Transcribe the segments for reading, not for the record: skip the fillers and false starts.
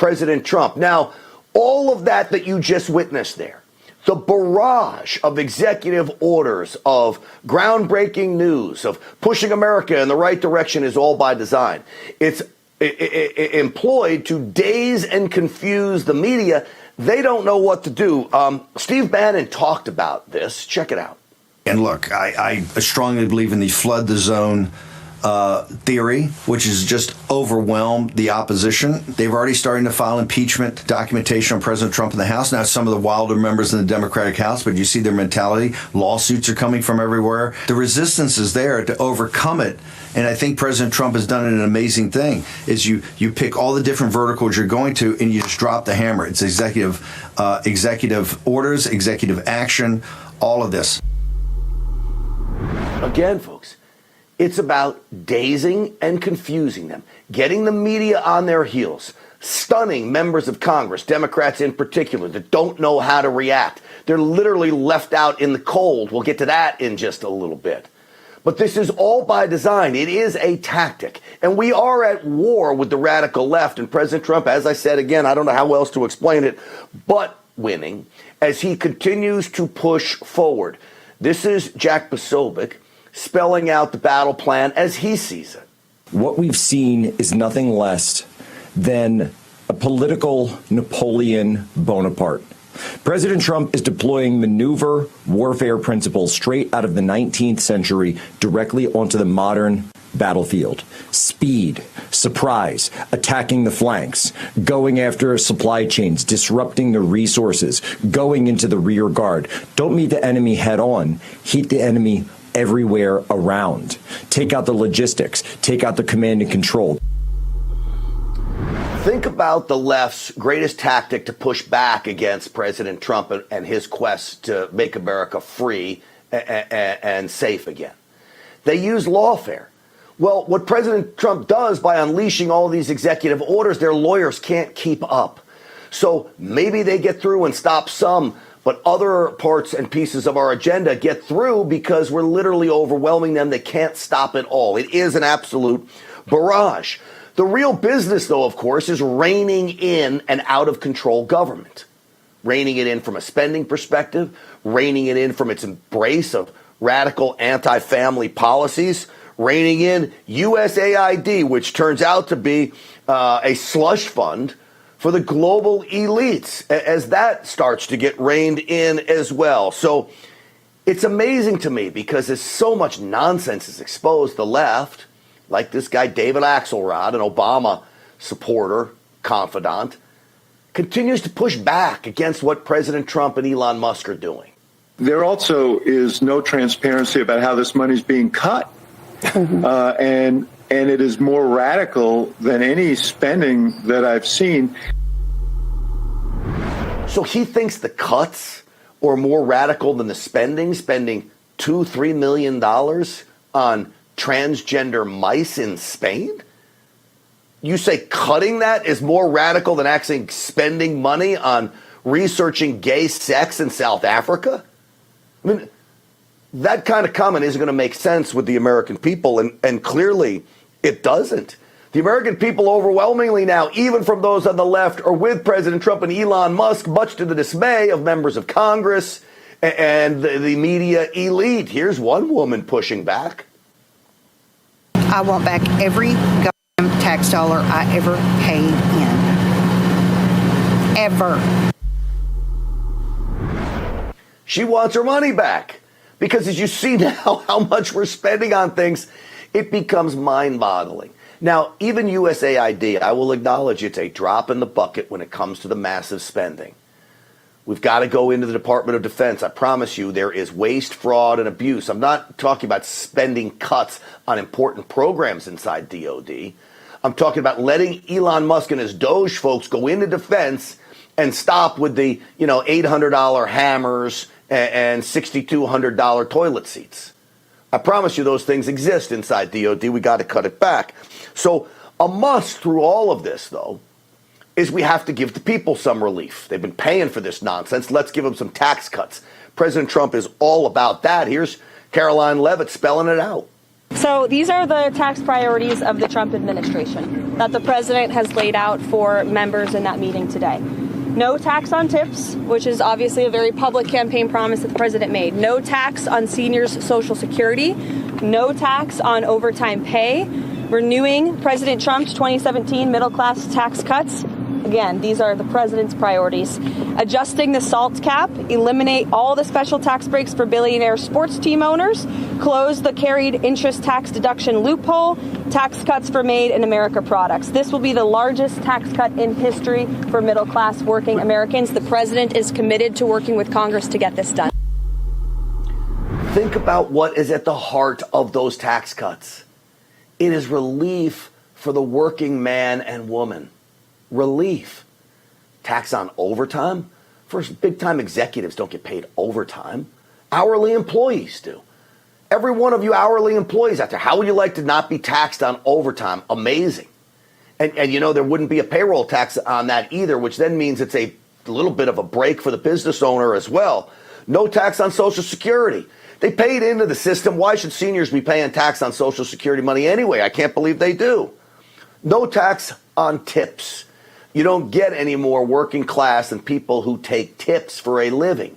President Trump. Now, all of that you just witnessed there, the barrage of executive orders, of groundbreaking news, of pushing America in the right direction is all by design. It's employed to daze and confuse the media. They don't know what to do. Steve Bannon talked about this. Check it out. And look, I strongly believe in the flood the zone theory, which has just overwhelmed the opposition. They've already started to file impeachment documentation on President Trump in the House. Now, some of the wilder members in the Democratic House, but you see their mentality. Lawsuits are coming from everywhere. The resistance is there to overcome it. And I think President Trump has done an amazing thing, is you pick all the different verticals you're going to, and you just drop the hammer. It's executive orders, executive action, all of this. Again, folks, it's about dazing and confusing them, getting the media on their heels, stunning members of Congress, Democrats in particular, that don't know how to react. They're literally left out in the cold. We'll get to that in just a little bit. But this is all by design. It is a tactic. And we are at war with the radical left. And President Trump, as I said again, I don't know how else to explain it, but winning as he continues to push forward. This is Jack Posobiec spelling out the battle plan as he sees it. What we've seen is nothing less than a political Napoleon Bonaparte. President Trump is deploying maneuver warfare principles straight out of the 19th century directly onto the modern battlefield. Speed, surprise, attacking the flanks, going after supply chains, disrupting the resources, going into the rear guard. Don't meet the enemy head on, hit the enemy everywhere around. Take out the logistics, take out the command and control. Think about the left's greatest tactic to push back against President Trump and his quest to make America free and safe again. They use lawfare. Well, what President Trump does by unleashing all these executive orders, their lawyers can't keep up. So maybe they get through and stop some, but other parts and pieces of our agenda get through because we're literally overwhelming them. They can't stop it all. It is an absolute barrage. The real business, though, of course, is reining in an out-of-control government. Reining it in from a spending perspective, reining it in from its embrace of radical anti-family policies, reining in USAID, which turns out to be a slush fund for the global elites, as that starts to get reined in as well. So it's amazing to me because as so much nonsense is exposed, the left, like this guy David Axelrod, an Obama supporter, confidant, continues to push back against what President Trump and Elon Musk are doing. There also is no transparency about how this money is being cut. And it is more radical than any spending that I've seen. So he thinks the cuts are more radical than the spending $2-3 million on transgender mice in Spain? You say cutting that is more radical than actually spending money on researching gay sex in South Africa? I mean, that kind of comment isn't going to make sense with the American people, and clearly it doesn't. The American people overwhelmingly now, even from those on the left, are with President Trump and Elon Musk, much to the dismay of members of Congress and the media elite. Here's one woman pushing back. I want back every goddamn tax dollar I ever paid in. Ever. She wants her money back. Because as you see now how much we're spending on things, it becomes mind-boggling. Now, even USAID, I will acknowledge it's a drop in the bucket when it comes to the massive spending. We've got to go into the Department of Defense. I promise you there is waste, fraud, and abuse. I'm not talking about spending cuts on important programs inside DOD. I'm talking about letting Elon Musk and his DOGE folks go into defense and stop with the, $800 hammers and $6,200 toilet seats. I promise you those things exist inside DOD. We got to cut it back. So a must through all of this, though, is we have to give the people some relief. They've been paying for this nonsense. Let's give them some tax cuts. President Trump is all about that. Here's Caroline Leavitt spelling it out. So these are the tax priorities of the Trump administration that the president has laid out for members in that meeting today. No tax on tips, which is obviously a very public campaign promise that the president made. No tax on seniors' Social Security. No tax on overtime pay. Renewing President Trump's 2017 middle-class tax cuts. Again, these are the president's priorities. Adjusting the SALT cap, eliminate all the special tax breaks for billionaire sports team owners, close the carried interest tax deduction loophole, tax cuts for Made in America products. This will be the largest tax cut in history for middle-class working Americans. The president is committed to working with Congress to get this done. Think about what is at the heart of those tax cuts. It is relief for the working man and woman. Relief. Tax on overtime? First, big-time executives don't get paid overtime. Hourly employees do. Every one of you hourly employees out there, how would you like to not be taxed on overtime? Amazing. And you know, there wouldn't be a payroll tax on that either, which then means it's a little bit of a break for the business owner as well. No tax on Social Security. They paid into the system. Why should seniors be paying tax on Social Security money anyway? I can't believe they do. No tax on tips. You don't get any more working class than people who take tips for a living.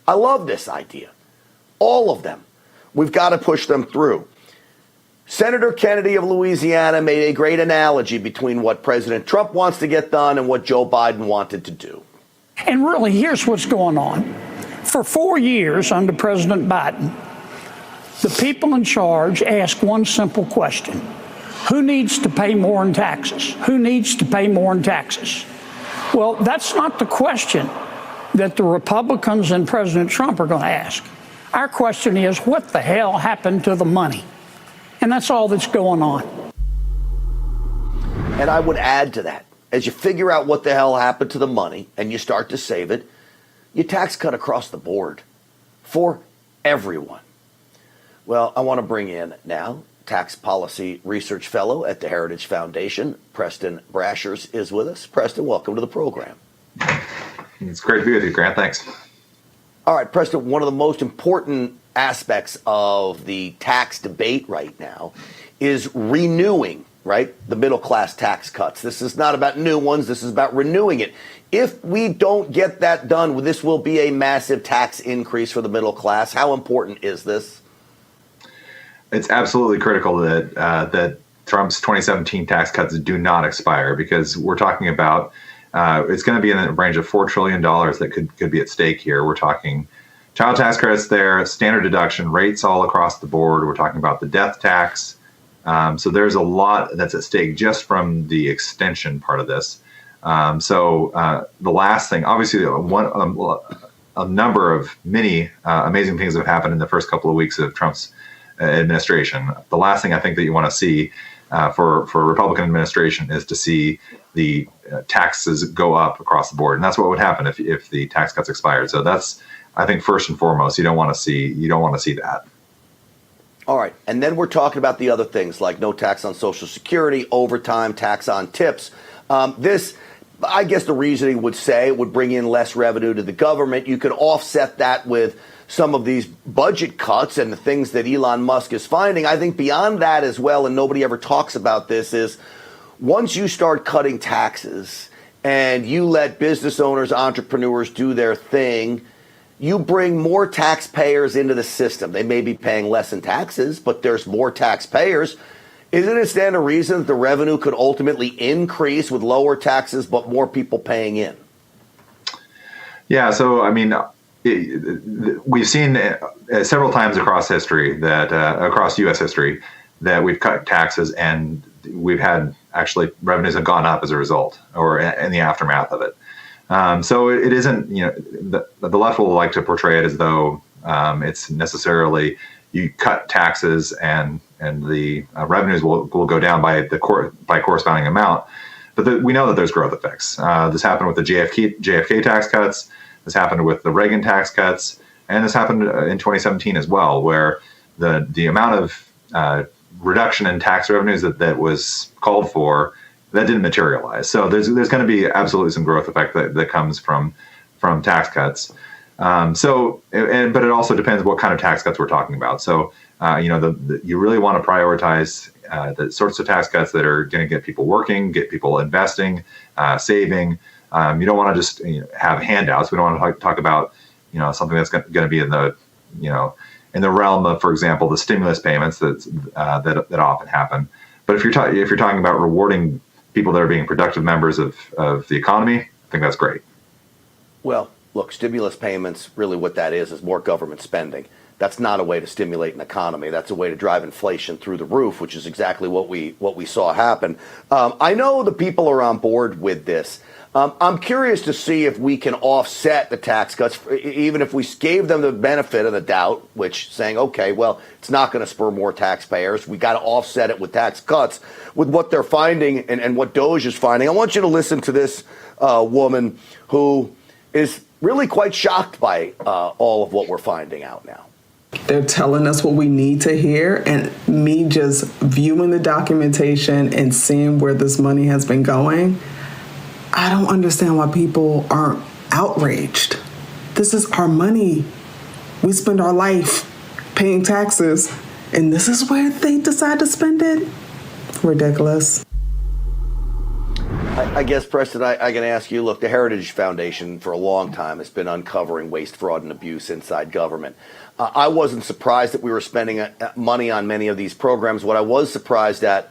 I love this idea. All of them. We've got to push them through. Senator Kennedy of Louisiana made a great analogy between what President Trump wants to get done and what Joe Biden wanted to do. And really, here's what's going on. For 4 years under President Biden, the people in charge ask one simple question. Who needs to pay more in taxes? Who needs to pay more in taxes? Well, that's not the question that the Republicans and President Trump are going to ask. Our question is, what the hell happened to the money? And that's all that's going on. And I would add to that, as you figure out what the hell happened to the money and you start to save it, you tax cut across the board for everyone. Well, I want to bring in now Tax Policy Research Fellow at the Heritage Foundation, Preston Brashers, is with us. Preston, welcome to the program. It's great to be with you, Grant. Thanks. All right, Preston, one of the most important aspects of the tax debate right now is renewing, right, the middle-class tax cuts. This is not about new ones. This is about renewing it. If we don't get that done, this will be a massive tax increase for the middle class. How important is this? It's absolutely critical that that Trump's 2017 tax cuts do not expire, because we're talking about it's going to be in the range of $4 trillion that could be at stake here. We're talking child tax credits there, standard deduction rates all across the board. We're talking about the death tax. So there's a lot that's at stake just from the extension part of this. The last thing, obviously, a number of many amazing things have happened in the first couple of weeks of Trump's administration. The last thing I think that you want to see for a Republican administration is to see the taxes go up across the board, and that's what would happen if the tax cuts expired. So that's, I think, first and foremost, you don't want to see that. All right, and then we're talking about the other things like no tax on Social Security, overtime, tax on tips. This, I guess, the reasoning would say would bring in less revenue to the government. You could offset that with some of these budget cuts and the things that Elon Musk is finding. I think beyond that as well, and nobody ever talks about this, is once you start cutting taxes and you let business owners, entrepreneurs do their thing, you bring more taxpayers into the system. They may be paying less in taxes, but there's more taxpayers. Isn't it stand to reason that the revenue could ultimately increase with lower taxes, but more people paying in? Yeah, so I mean, we've seen several times across history that across U.S. history that we've cut taxes and we've had actually revenues have gone up as a result or in the aftermath of it. So it isn't, the left will like to portray it as though it's necessarily you cut taxes and the revenues will go down by corresponding amount. But we know that there's growth effects. This happened with the JFK tax cuts. This happened with the Reagan tax cuts, and this happened in 2017 as well, where the amount of reduction in tax revenues that was called for, that didn't materialize. So there's going to be absolutely some growth effect that comes from tax cuts. But it also depends what kind of tax cuts we're talking about. So, you really want to prioritize the sorts of tax cuts that are going to get people working, get people investing, saving. You don't want to just have handouts. We don't want to talk about something that's going to be in the in the realm of, for example, the stimulus payments that often happen. But if you're talking about rewarding people that are being productive members of the economy, I think that's great. Well, look, stimulus payments, really what that is more government spending. That's not a way to stimulate an economy. That's a way to drive inflation through the roof, which is exactly what we saw happen. I know the people are on board with this. I'm curious to see if we can offset the tax cuts, even if we gave them the benefit of the doubt, which saying, okay, well, it's not going to spur more taxpayers. We got to offset it with tax cuts with what they're finding and what DOGE is finding. I want you to listen to this woman who is really quite shocked by all of what we're finding out now. They're telling us what we need to hear, and me just viewing the documentation and seeing where this money has been going, I don't understand why people aren't outraged. This is our money. We spend our life paying taxes, and this is where they decide to spend it? Ridiculous. I guess, Preston, I can ask you, look, the Heritage Foundation for a long time has been uncovering waste, fraud, and abuse inside government. I wasn't surprised that we were spending money on many of these programs. What I was surprised at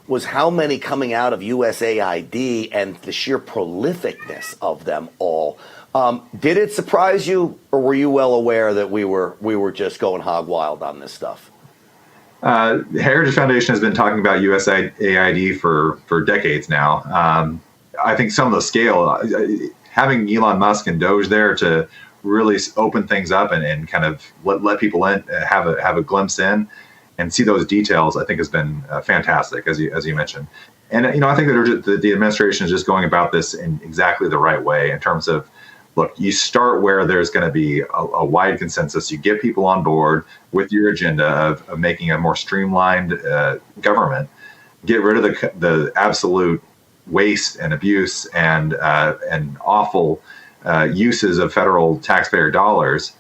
was how many coming out of USAID and the sheer prolificness of them all. Did it surprise you, or were you well aware that we were just going hog wild on this stuff? The Heritage Foundation has been talking about USAID for decades now. I think some of the scale, having Elon Musk and DOGE there to really open things up and kind of let people in, have a glimpse in, and see those details, I think has been fantastic, as you mentioned. And I think that the administration is just going about this in exactly the right way in terms of, look, you start where there's going to be a wide consensus. You get people on board with your agenda of making a more streamlined government. Get rid of the absolute waste and abuse and awful uses of federal taxpayer dollars.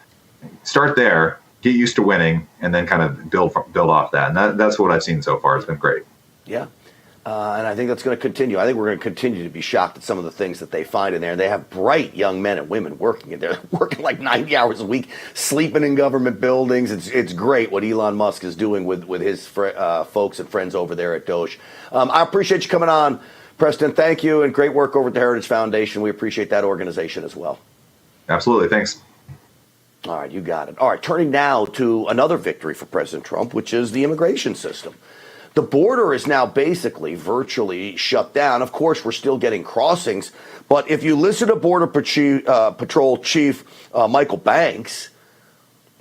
Start there, get used to winning, and then kind of build off that. And that's what I've seen so far. It's been great. Yeah. And I think that's going to continue. I think we're going to continue to be shocked at some of the things that they find in there. They have bright young men and women working in there, working like 90 hours a week, sleeping in government buildings. It's great what Elon Musk is doing with his folks and friends over there at DOGE. I appreciate you coming on, Preston. Thank you, and great work over at the Heritage Foundation. We appreciate that organization as well. Absolutely. Thanks. All right, you got it. All right, turning now to another victory for President Trump, which is the immigration system. The border is now basically virtually shut down. Of course, we're still getting crossings, but if you listen to Border Patrol Chief Michael Banks,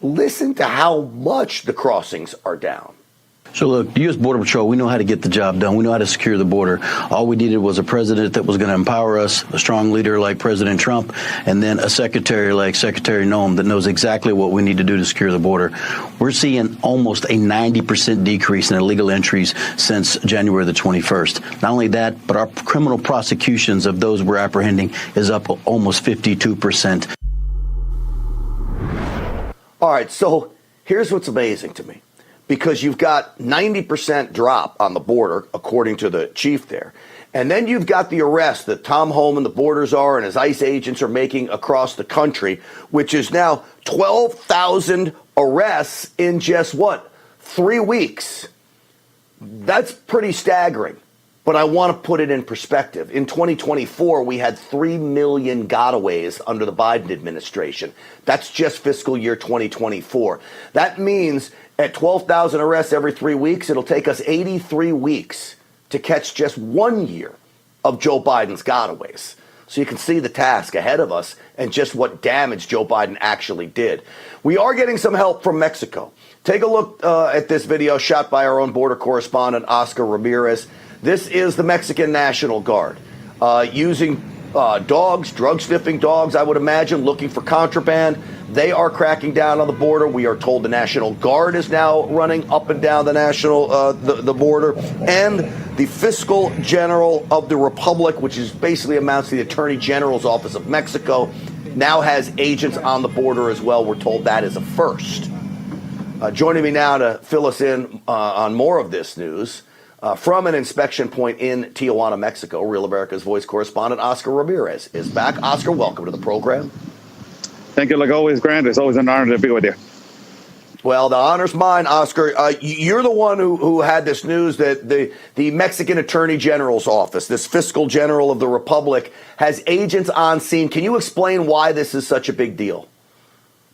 listen to how much the crossings are down. So look, the U.S. Border Patrol, we know how to get the job done. We know how to secure the border. All we needed was a president that was going to empower us, a strong leader like President Trump, and then a secretary like Secretary Noem that knows exactly what we need to do to secure the border. We're seeing almost a 90% decrease in illegal entries since January the 21st. Not only that, but our criminal prosecutions of those we're apprehending is up almost 52%. All right, so here's what's amazing to me. Because you've got 90% drop on the border, according to the chief there. And then you've got the arrest that Tom Homan, the border czar, and his ICE agents are making across the country, which is now 12,000 arrests in just, 3 weeks? That's pretty staggering. But I want to put it in perspective. In 2024, we had 3 million gotaways under the Biden administration. That's just fiscal year 2024. That means at 12,000 arrests every 3 weeks, it'll take us 83 weeks to catch just 1 year of Joe Biden's gotaways. So you can see the task ahead of us and just what damage Joe Biden actually did. We are getting some help from Mexico. Take a look at this video shot by our own border correspondent, Oscar Ramirez. This is the Mexican National Guard using dogs, drug-sniffing dogs, I would imagine, looking for contraband. They are cracking down on the border. We are told the National Guard is now running up and down the the border. And the Fiscal General of the Republic, which is basically amounts to the Attorney General's Office of Mexico, now has agents on the border as well. We're told that is a first. Joining me now to fill us in on more of this news from an inspection point in Tijuana, Mexico, Real America's Voice correspondent Oscar Ramirez is back. Oscar, welcome to the program. Thank you, like always, Grant. It's always an honor to be with you. Well, the honor's mine, Oscar. You're the one who had this news that the Mexican Attorney General's office, this fiscal general of the Republic, has agents on scene. Can you explain why this is such a big deal?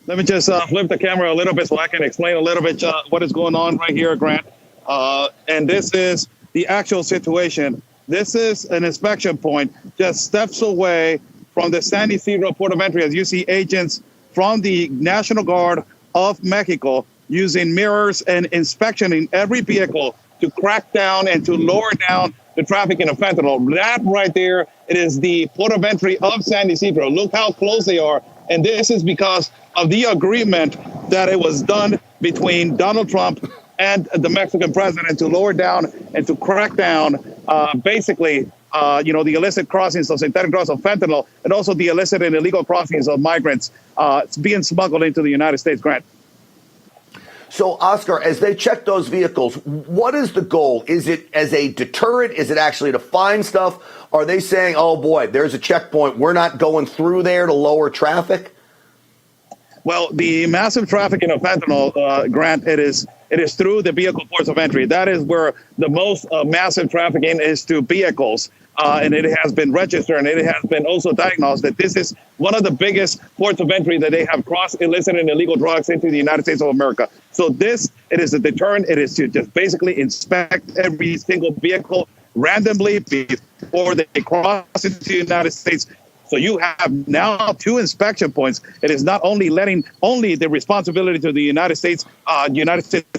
Let me just flip the camera a little bit so I can explain a little bit what is going on right here, Grant. And this is the actual situation. This is an inspection point just steps away from the San Isidro port of entry. As you see agents from the National Guard of Mexico using mirrors and inspectioning every vehicle to crack down and to lower down the trafficking of fentanyl. That right there, it is the port of entry of San Isidro. Look how close they are. And this is because of the agreement that it was done between Donald Trump and the Mexican president to lower down and to crack down basically, the illicit crossings of synthetic drugs of fentanyl and also the illicit and illegal crossings of migrants being smuggled into the United States, Grant. So, Oscar, as they check those vehicles, what is the goal? Is it as a deterrent? Is it actually to find stuff? Are they saying, oh, boy, there's a checkpoint, we're not going through there to lower traffic? Well, the massive trafficking of fentanyl, Grant, it is through the vehicle ports of entry. That is where the most massive trafficking is to vehicles. And it has been registered and it has been also diagnosed that this is one of the biggest ports of entry that they have crossed illicit and illegal drugs into the United States of America. So it is a deterrent. It is to just basically inspect every single vehicle randomly before they cross into the United States. So you have now 2 inspection points. It is not only letting the responsibility to the United States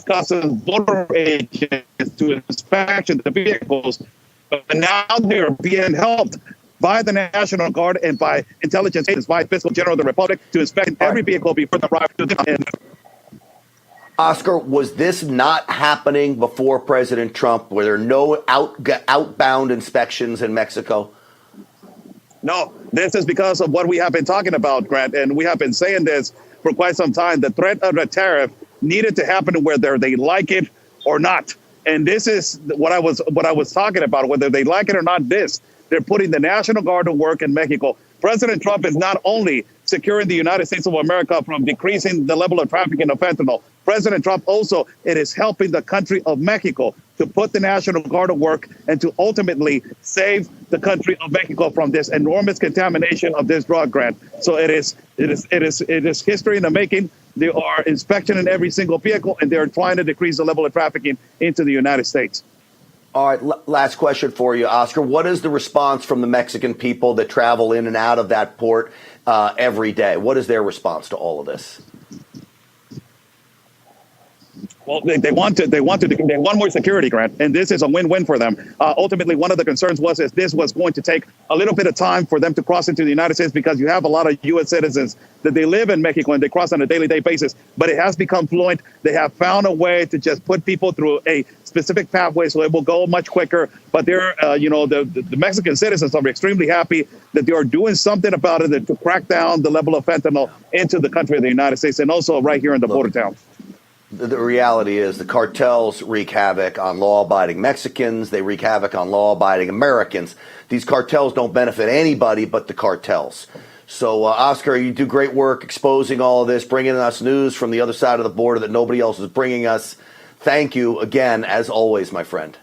Customs Border agents to inspection the vehicles, but now they're being helped by the National Guard and by intelligence agents, by Fiscal General of the Republic to inspect every vehicle before they arrive to the end. Oscar, was this not happening before President Trump? Were there no outbound inspections in Mexico? No, this is because of what we have been talking about, Grant, and we have been saying this for quite some time. The threat of a tariff needed to happen whether they like it or not. And this is what I was talking about, whether they like it or not. They're putting the National Guard to work in Mexico. President Trump is not only securing the United States of America from decreasing the level of trafficking of fentanyl. President Trump also, it is helping the country of Mexico to put the National Guard to work and to ultimately save the country of Mexico from this enormous contamination of this drug, Grant. So it is history in the making. They are inspecting every single vehicle, and they are trying to decrease the level of trafficking into the United States. All right, last question for you, Oscar. What is the response from the Mexican people that travel in and out of that port every day? What is their response to all of this? Well, they want more security, Grant, and this is a win-win for them. Ultimately, one of the concerns was that this was going to take a little bit of time for them to cross into the United States because you have a lot of U.S. citizens that they live in Mexico and they cross on a daily basis. But it has become fluent. They have found a way to just put people through a specific pathway so it will go much quicker. But the Mexican citizens are extremely happy that they are doing something about it to crack down the level of fentanyl into the country of the United States and also right here in the border town. The reality is the cartels wreak havoc on law-abiding Mexicans. They wreak havoc on law-abiding Americans. These cartels don't benefit anybody but the cartels. So, Oscar, you do great work exposing all of this, bringing us news from the other side of the border that nobody else is bringing us. Thank you again, as always, my friend.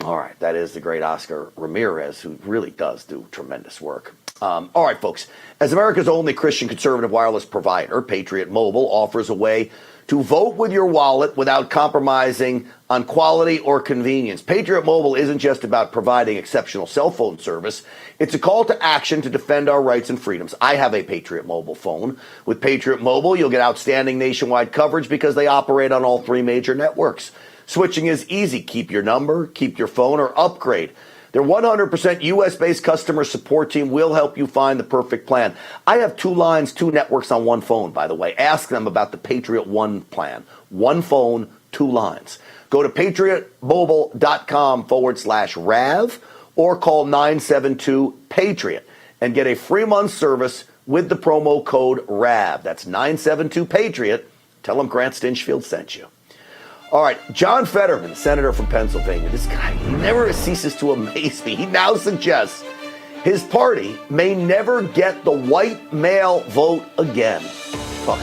All right, that is the great Oscar Ramirez, who really does do tremendous work. All right, folks. As America's only Christian conservative wireless provider, Patriot Mobile offers a way to vote with your wallet without compromising on quality or convenience. Patriot Mobile isn't just about providing exceptional cell phone service. It's a call to action to defend our rights and freedoms. I have a Patriot Mobile phone. With Patriot Mobile, you'll get outstanding nationwide coverage because they operate on all 3 major networks. Switching is easy. Keep your number, keep your phone, or upgrade. Their 100% U.S.-based customer support team will help you find the perfect plan. I have 2 lines, 2 networks on 1 phone, by the way. Ask them about the Patriot One plan. 1 phone, 2 lines. Go to patriotmobile.com/RAV or call 972-PATRIOT and get a free month service with the promo code RAB. That's 972-PATRIOT. Tell them Grant Stinchfield sent you. All right, John Fetterman, senator from Pennsylvania. This guy, he never ceases to amaze me. He now suggests his party may never get the white male vote again. Fuck.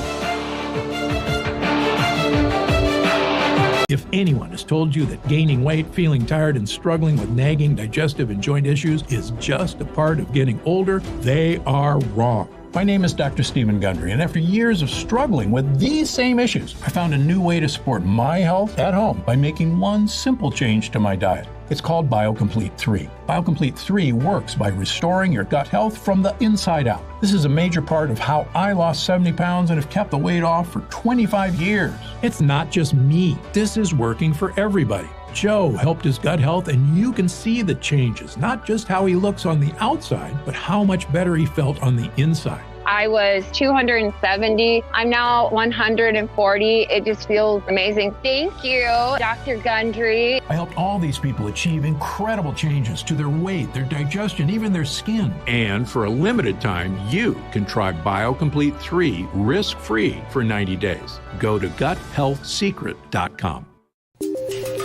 If anyone has told you that gaining weight, feeling tired, and struggling with nagging digestive and joint issues is just a part of getting older, they are wrong. My name is Dr. Stephen Gundry, and after years of struggling with these same issues, I found a new way to support my health at home by making one simple change to my diet. It's called BioComplete 3. BioComplete 3 works by restoring your gut health from the inside out. This is a major part of how I lost 70 pounds and have kept the weight off for 25 years. It's not just me. This is working for everybody. Joe helped his gut health, and you can see the changes, not just how he looks on the outside, but how much better he felt on the inside. I was 270. I'm now 140. It just feels amazing. Thank you, Dr. Gundry. I helped all these people achieve incredible changes to their weight, their digestion, even their skin. And for a limited time, you can try BioComplete 3 risk-free for 90 days. Go to guthealthsecret.com.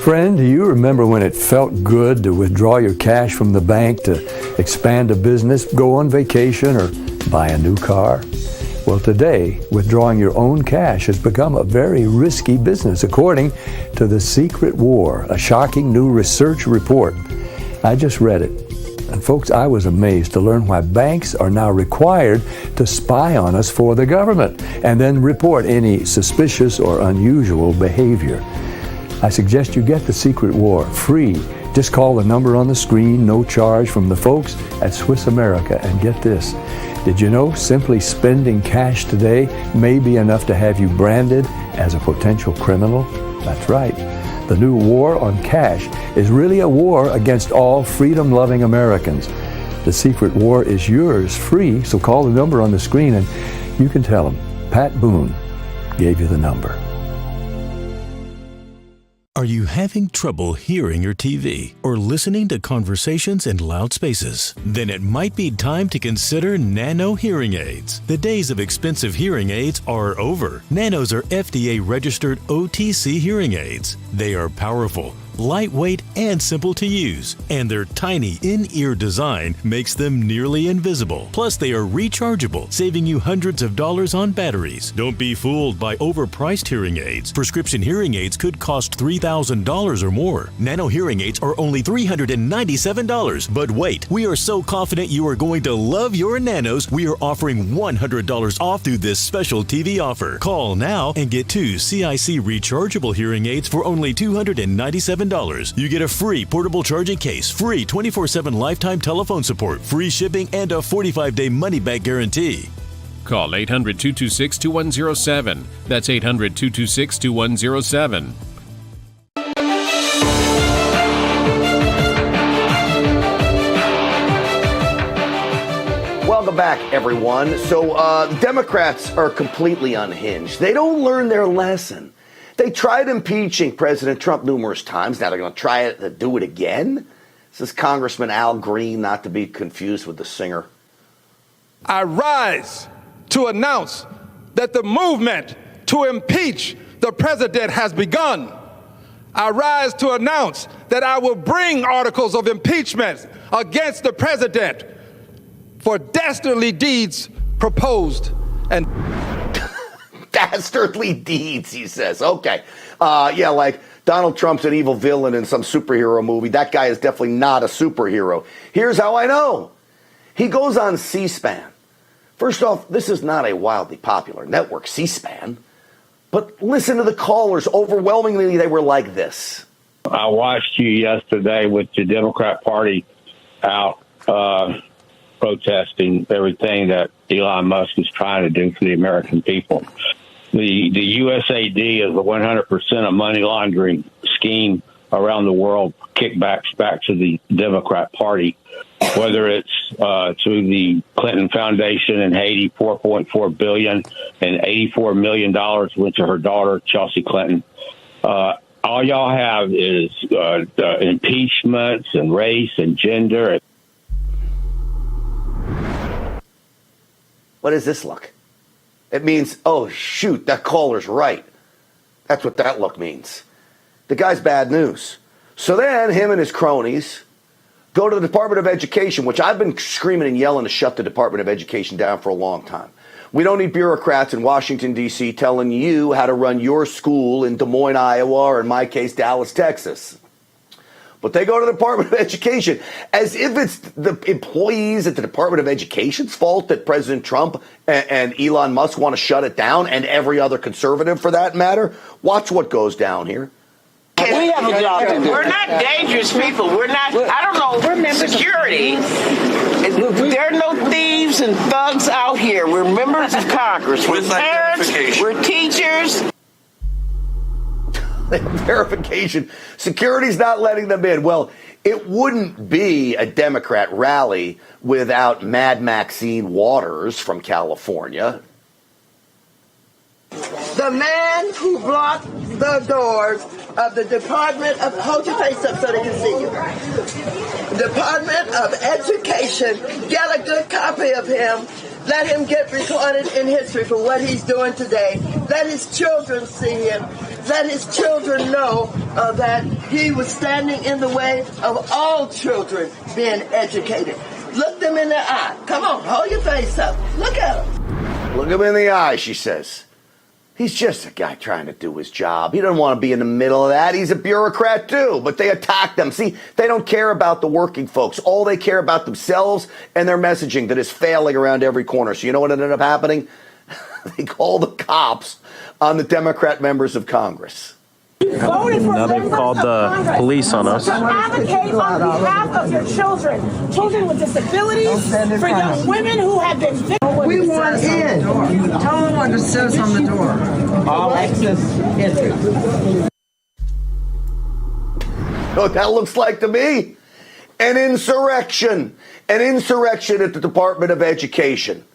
Friend, do you remember when it felt good to withdraw your cash from the bank to expand a business, go on vacation, or buy a new car? Well, today, withdrawing your own cash has become a very risky business, according to The Secret War, a shocking new research report. I just read it. And folks, I was amazed to learn why banks are now required to spy on us for the government and then report any suspicious or unusual behavior. I suggest you get The Secret War free. Just call the number on the screen, no charge, from the folks at Swiss America. And get this, did you know simply spending cash today may be enough to have you branded as a potential criminal? That's right. The new war on cash is really a war against all freedom-loving Americans. The Secret War is yours free, so call the number on the screen and you can tell them Pat Boone gave you the number. Are you having trouble hearing your TV or listening to conversations in loud spaces? Then it might be time to consider Nano hearing aids. The days of expensive hearing aids are over. Nanos are FDA-registered OTC hearing aids. They are powerful, lightweight, and simple to use, and their tiny in-ear design makes them nearly invisible. Plus, they are rechargeable, saving you hundreds of dollars on batteries. Don't be fooled by overpriced hearing aids. Prescription hearing aids could cost $3,000 or more. Nano hearing aids are only $397. But wait, we are so confident you are going to love your Nanos, we are offering $100 off through this special TV offer. Call now and get 2 CIC rechargeable hearing aids for only $297. You get a free portable charging case, free 24/7 lifetime telephone support, free shipping, and a 45-day money-back guarantee. Call 800-226-2107. That's 800-226-2107. Welcome back, everyone. So Democrats are completely unhinged. They don't learn their lesson. They tried impeaching President Trump numerous times. Now they're going to try to do it again? This is Congressman Al Green, not to be confused with the singer. I rise to announce that the movement to impeach the president has begun. I rise to announce that I will bring articles of impeachment against the president for dastardly deeds proposed and dastardly deeds, he says. Okay. Yeah, like Donald Trump's an evil villain in some superhero movie. That guy is definitely not a superhero. Here's how I know. He goes on C-SPAN. First off, this is not a wildly popular network, C-SPAN. But listen to the callers. Overwhelmingly, they were like this. I watched you yesterday with the Democrat Party out protesting everything that Elon Musk is trying to do for the American people. The USAID is a 100% of money laundering scheme around the world, kickbacks back to the Democrat Party, whether it's through the Clinton Foundation in Haiti, $4.4 billion, and $84 million went to her daughter, Chelsea Clinton. All y'all have is impeachments and race and gender. What does this look? It means, oh, shoot, that caller's right. That's what that look means. The guy's bad news. So then him and his cronies go to the Department of Education, which I've been screaming and yelling to shut the Department of Education down for a long time. We don't need bureaucrats in Washington, D.C. telling you how to run your school in Des Moines, Iowa, or in my case, Dallas, Texas. But they go to the Department of Education as if it's the employees at the Department of Education's fault that President Trump and Elon Musk want to shut it down, and every other conservative for that matter. Watch what goes down here. We have a job to do. We're not dangerous people. We're not, I don't know, security. There are no thieves and thugs out here. We're members of Congress. We're parents. We're teachers. Verification. Security's not letting them in. Well, it wouldn't be a Democrat rally without Mad Maxine Waters from California. The man who blocked the doors of the Department of, hold your face up so they can see you. Department of Education, get a good copy of him. Let him get recorded in history for what he's doing today. Let his children see him. Let his children know that he was standing in the way of all children being educated. Look them in the eye. Come on, hold your face up. Look at him. Look him in the eye, she says. He's just a guy trying to do his job. He doesn't want to be in the middle of that. He's a bureaucrat too, but they attack them. See, they don't care about the working folks. All they care about themselves and their messaging that is failing around every corner. So you know what ended up happening? They call the cops on the Democrat members of Congress. Now they've called the police on us. Advocate on behalf of your children with disabilities, for young women who have been victims. We want in. Tell them what it says on the door. All access entry. What that looks like to me? An insurrection. An insurrection at the Department of Education.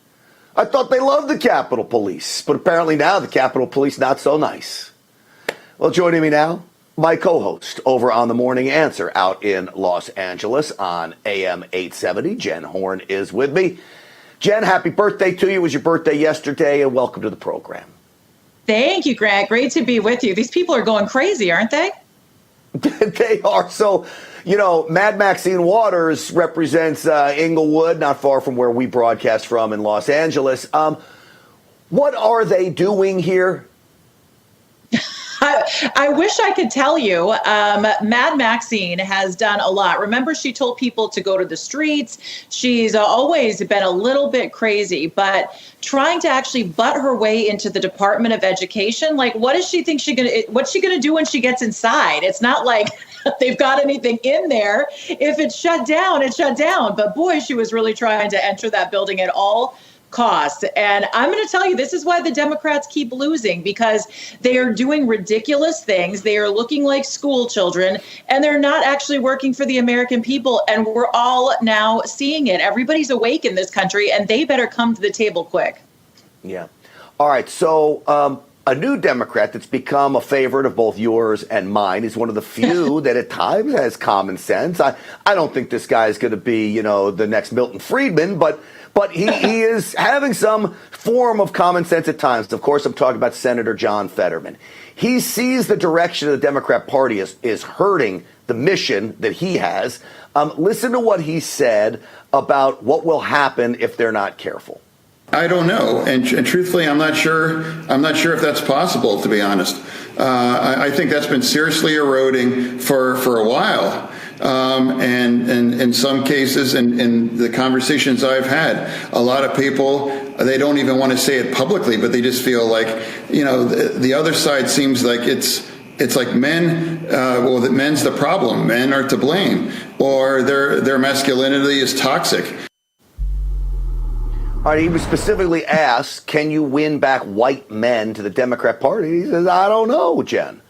I thought they loved the Capitol Police, but apparently now the Capitol Police not so nice. Well, joining me now, my co-host over on The Morning Answer out in Los Angeles on AM 870. Jen Horn is with me. Jen, happy birthday to you. It was your birthday yesterday, and welcome to the program. Thank you, Grant. Great to be with you. These people are going crazy, aren't they? They are. So, you know, Mad Maxine Waters represents Inglewood, not far from where we broadcast from in Los Angeles. What are they doing here? I wish I could tell you. Mad Maxine has done a lot. Remember, she told people to go to the streets. She's always been a little bit crazy, but trying to actually butt her way into the Department of Education, like, what does she think what's she gonna do when she gets inside? It's not like they've got anything in there. If it's shut down, it's shut down. But boy, she was really trying to enter that building at all cost. And I'm going to tell you, this is why the Democrats keep losing, because they are doing ridiculous things. They are looking like school children, and they're not actually working for the American people. And we're all now seeing it. Everybody's awake in this country, and they better come to the table quick. Yeah. All right. So a new Democrat that's become a favorite of both yours and mine is one of the few that at times has common sense. I don't think this guy is going to be, you know, the next Milton Friedman, but he is having some form of common sense at times. Of course, I'm talking about Senator John Fetterman. He sees the direction of the Democrat Party is hurting the mission that he has. Listen to what he said about what will happen if they're not careful. I don't know, and truthfully, I'm not sure if that's possible, to be honest. I think that's been seriously eroding for a while. And in some cases, in the conversations I've had, a lot of people, they don't even want to say it publicly, but they just feel like, you know, the other side seems like it's like men, that men's the problem, men are to blame, or their masculinity is toxic. All right, he was specifically asked, can you win back white men to the Democrat Party? He says, I don't know, Jen.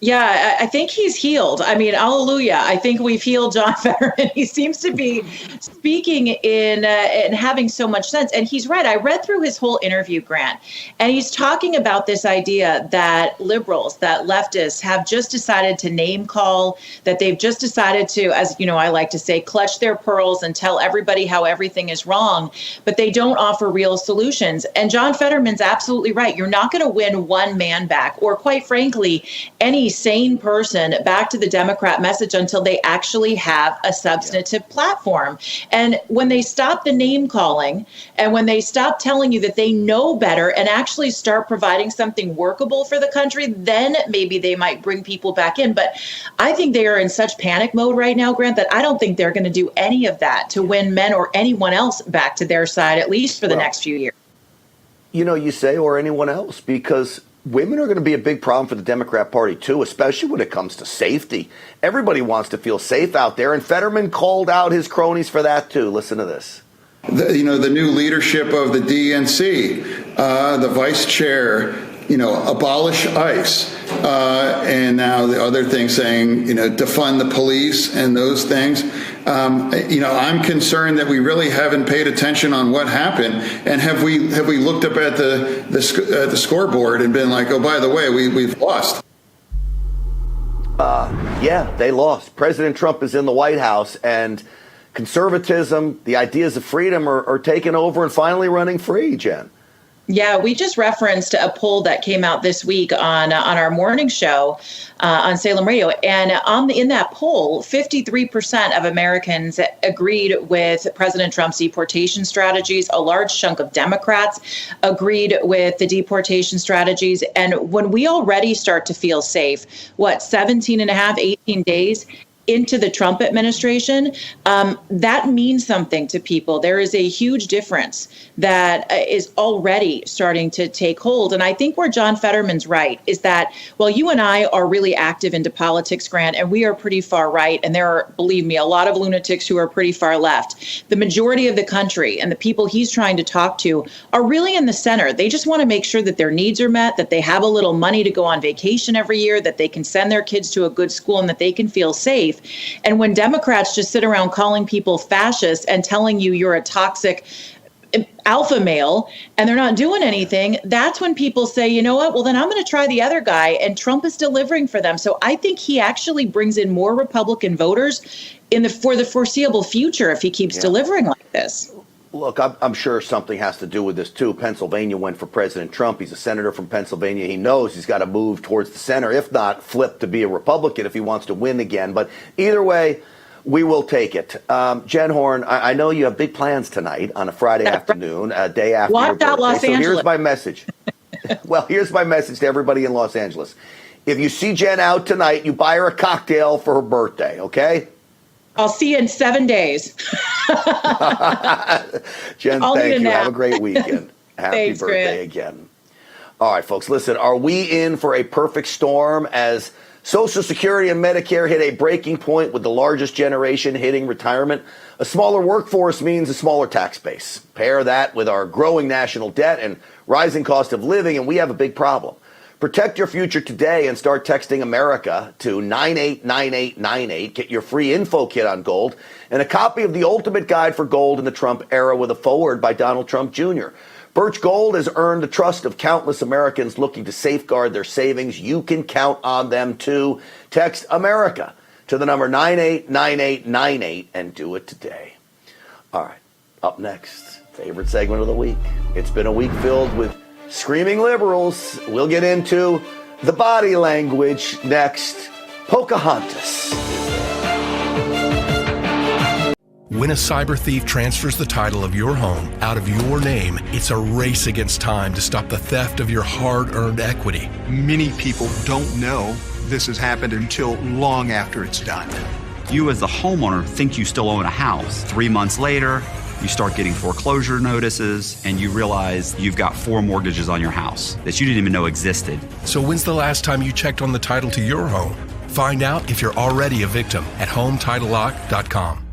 Yeah, I think he's healed. I mean, hallelujah. I think we've healed John Fetterman. He seems to be speaking in having so much sense. And he's right. I read through his whole interview, Grant, and he's talking about this idea that liberals, that leftists have just decided to name call, that they've just decided to, as you know, I like to say, clutch their pearls and tell everybody how everything is wrong, but they don't offer real solutions. And John Fetterman's absolutely right. You're not going to win one man back, or quite frankly, any sane person back to the Democrat message until they actually have a substantive platform. And when they stop the name calling, and when they stop telling you that they know better and actually start providing something workable for the country, then maybe they might bring people back in. But I think they are in such panic mode right now, Grant, that I don't think they're going to do any of that to win men or anyone else back to their side, at least for the next few years. You know, you say, or anyone else, because women are going to be a big problem for the Democrat Party, too, especially when it comes to safety. Everybody wants to feel safe out there, and Fetterman called out his cronies for that, too. Listen to this. The new leadership of the DNC, the vice chair, abolish ICE, and now the other thing saying, defund the police and those things. I'm concerned that we really haven't paid attention on what happened, and have we looked up at the scoreboard and been like, oh, by the way, we've lost. Yeah, they lost. President Trump is in the White House, and conservatism, the ideas of freedom are taking over and finally running free, Jen. Yeah, we just referenced a poll that came out this week on our morning show on Salem Radio. And in that poll, 53% of Americans agreed with President Trump's deportation strategies. A large chunk of Democrats agreed with the deportation strategies. And when we already start to feel safe, 18 days into the Trump administration, that means something to people. There is a huge difference that is already starting to take hold. And I think where John Fetterman's right is that, well, you and I are really active into politics, Grant, and we are pretty far right. And there are, believe me, a lot of lunatics who are pretty far left. The majority of the country and the people he's trying to talk to are really in the center. They just want to make sure that their needs are met, that they have a little money to go on vacation every year, that they can send their kids to a good school, and that they can feel safe. And when Democrats just sit around calling people fascists and telling you you're a toxic alpha male and they're not doing anything, that's when people say, you know what, well, then I'm going to try the other guy, and Trump is delivering for them. So I think he actually brings in more Republican voters for the foreseeable future if he keeps delivering like this. Look, I'm sure something has to do with this, too. Pennsylvania went for President Trump. He's a senator from Pennsylvania. He knows he's got to move towards the center, if not flip to be a Republican if he wants to win again. But either way, we will take it. Jen Horn, I know you have big plans tonight on a Friday afternoon, a day after your birthday. Los Angeles. Here's my message. Well, here's my message to everybody in Los Angeles. If you see Jen out tonight, you buy her a cocktail for her birthday, okay? I'll see you in 7 days. Jen, thank you. Have a great weekend. Happy Thanks, birthday Grant. again. All right, folks, listen, are we in for a perfect storm as Social Security and Medicare hit a breaking point with the largest generation hitting retirement? A smaller workforce means a smaller tax base. Pair that with our growing national debt and rising cost of living, and we have a big problem. Protect your future today and start texting America to 989898. Get your free info kit on gold and a copy of the ultimate guide for gold in the Trump era with a foreword by Donald Trump Jr. Birch Gold has earned the trust of countless Americans looking to safeguard their savings. You can count on them too. Text America to the number 989898 and do it today. All right, up next, favorite segment of the week. It's been a week filled with screaming liberals. We'll get into the body language next. Pocahontas. When a cyber thief transfers the title of your home out of your name, it's a race against time to stop the theft of your hard-earned equity. Many people don't know this has happened until long after it's done. You as the homeowner think you still own a house. 3 months later, you start getting foreclosure notices and you realize you've got 4 mortgages on your house that you didn't even know existed. So when's the last time you checked on the title to your home? Find out if you're already a victim at HomeTitleLock.com.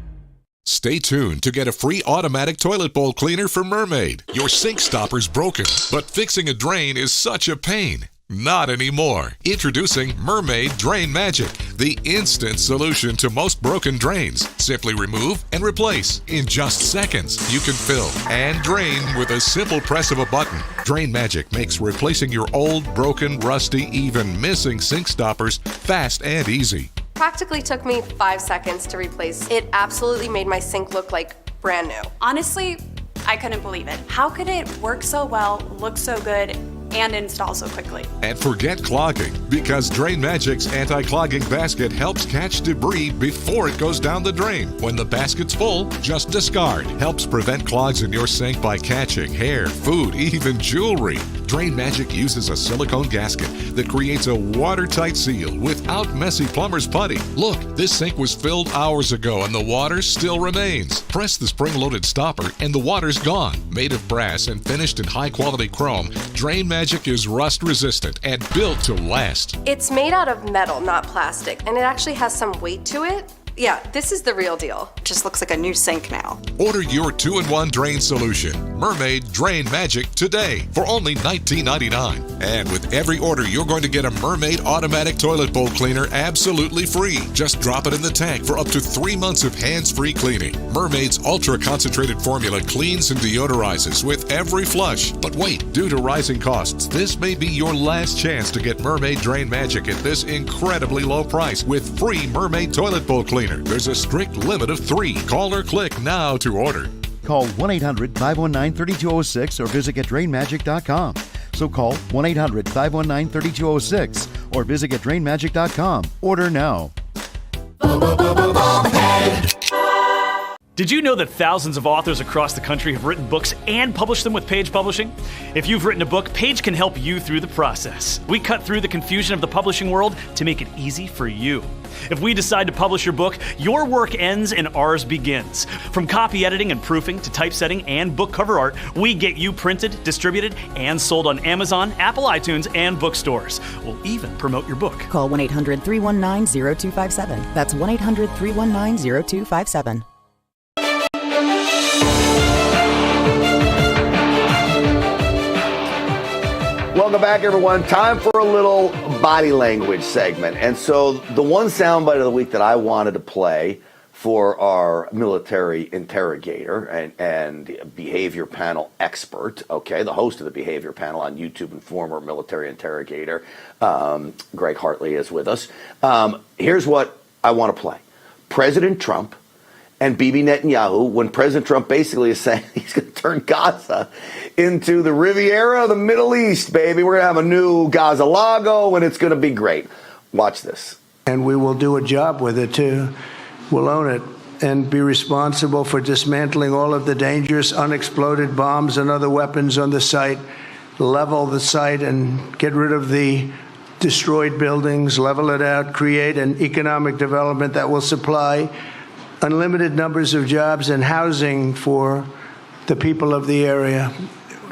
Stay tuned to get a free automatic toilet bowl cleaner from Mermaid. Your sink stopper's broken, but fixing a drain is such a pain. Not anymore. Introducing Mermaid Drain Magic, the instant solution to most broken drains. Simply remove and replace. In just seconds, you can fill and drain with a simple press of a button. Drain Magic makes replacing your old, broken, rusty, even missing sink stoppers fast and easy. Practically took me 5 seconds to replace. It absolutely made my sink look like brand new. Honestly, I couldn't believe it. How could it work so well, look so good, and install so quickly? And forget clogging, because Drain Magic's anti-clogging basket helps catch debris before it goes down the drain. When the basket's full, just discard. Helps prevent clogs in your sink by catching hair, food, even jewelry. Drain Magic uses a silicone gasket that creates a watertight seal without messy plumber's putty. Look, this sink was filled hours ago and the water still remains. Press the spring-loaded stopper and the water's gone. Made of brass and finished in high-quality chrome, Drain Magic is rust-resistant and built to last. It's made out of metal, not plastic, and it actually has some weight to it. Yeah, this is the real deal. Just looks like a new sink now. Order your 2-in-1 drain solution, Mermaid Drain Magic, today for only $19.99. And with every order, you're going to get a Mermaid automatic toilet bowl cleaner absolutely free. Just drop it in the tank for up to 3 months of hands-free cleaning. Mermaid's ultra-concentrated formula cleans and deodorizes with every flush. But wait, due to rising costs, this may be your last chance to get Mermaid Drain Magic at this incredibly low price with free Mermaid toilet bowl cleaner. There's a strict limit of 3. Call or click now to order. Call 1-800-519-3206 or visit GetDrainMagic.com. So call 1-800-519-3206 or visit GetDrainMagic.com. Order now. Did you know that thousands of authors across the country have written books and published them with Page Publishing? If you've written a book, Page can help you through the process. We cut through the confusion of the publishing world to make it easy for you. If we decide to publish your book, your work ends and ours begins. From copy editing and proofing to typesetting and book cover art, we get you printed, distributed, and sold on Amazon, Apple iTunes, and bookstores. We'll even promote your book. Call 1-800-319-0257. That's 1-800-319-0257. Welcome back, everyone. Time for a little body language segment. And so the one soundbite of the week that I wanted to play for our military interrogator and behavior panel expert, okay, the host of the behavior panel on YouTube and former military interrogator, Greg Hartley is with us. Here's what I want to play. President Trump and Bibi Netanyahu, when President Trump basically is saying he's going to turn Gaza into the Riviera of the Middle East, baby. We're going to have a new Gaza Lago, and it's going to be great. Watch this. And we will do a job with it, too. We'll own it and be responsible for dismantling all of the dangerous unexploded bombs and other weapons on the site, level the site and get rid of the destroyed buildings, level it out, create an economic development that will supply unlimited numbers of jobs and housing for the people of the area.